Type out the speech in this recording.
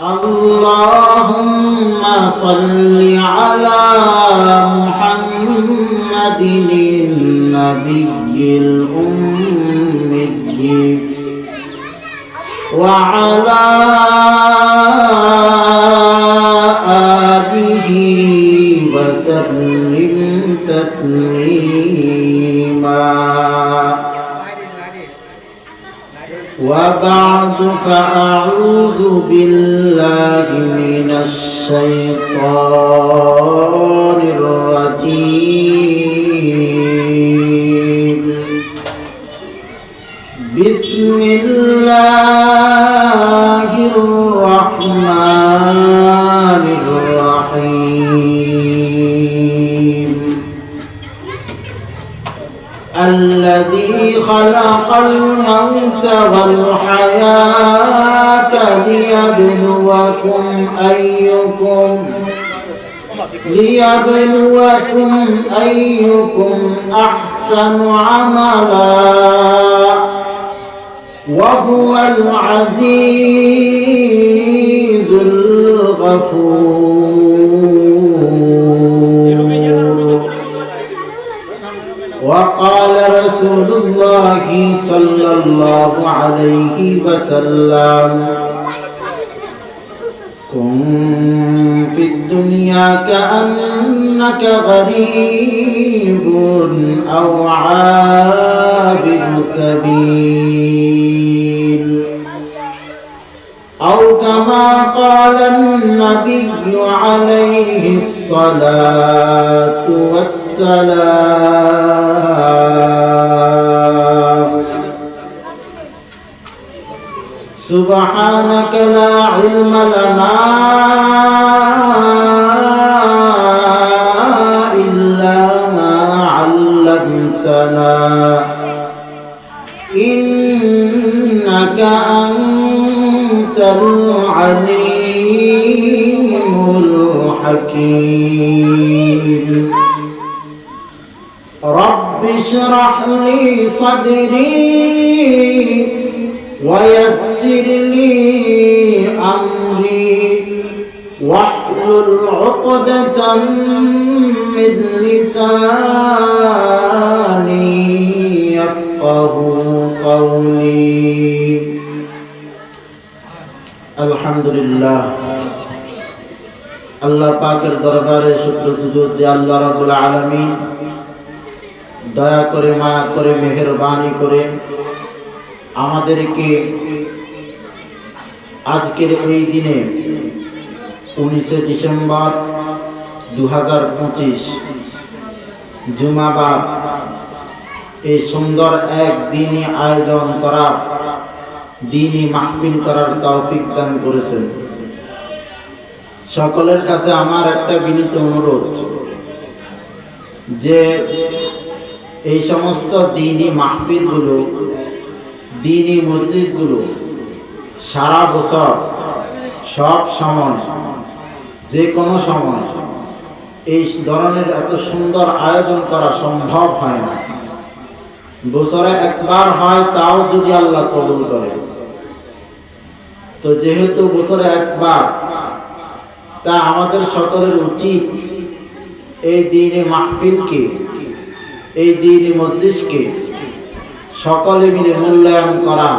اللهم صل على محمد النبي الأمي وعلى آله وسلم تسليما وبعد فأعوذ بالله من الشيطان الرجيم بسم الله الرحمن الرحيم الذي خلق الموت والحياة ليبلوكم أيكم أحسن عملا وهو العزيز الغفور. وقال رسول الله صلى الله عليه وسلم كن في الدنيا كأنك غريب أو عابر سبيل أو كما قال النبي عليه الصلاة والسلام سبحانك لا علم لنا إلا ما علمتنا إنك أنت العليم الحكيم. رب اشرح لي صدري ويسر لي أمري واحلل عقدة من لساني يفقه قولي. আলহামদুলিল্লাহ, আল্লাহ পাকের দরবারে শুকর সুজুদ যে আল্লাহ রাব্বুল আলামিন দয়া করে মায়া করে মেহেরবানি করে আমাদেরকে আজকের এই দিনে 19 ডিসেম্বর 2025 জুমাবার এই সুন্দর এক দিনই আয়োজন করার দিনই মাহফিল করার তৌফিক দান করেছেন। সকলের কাছে আমার একটা বিনীত অনুরোধ যে এই সমস্ত দিনই মাহফিলগুলো দিনই মজলিসগুলো সারা বছর সব সময় যে কোনো সময় এই ধরনের এত সুন্দর আয়োজন করা সম্ভব হয় না। বছরে একবার হয়, তাও যদি আল্লাহ কবুল করে। তো যেহেতু বছরে একবার, তা আমাদের সকলের উচিত এই দিনে মাহফিলকে, এই দিনে মজলিসকে সকলে মিলে মূল্যায়ন করা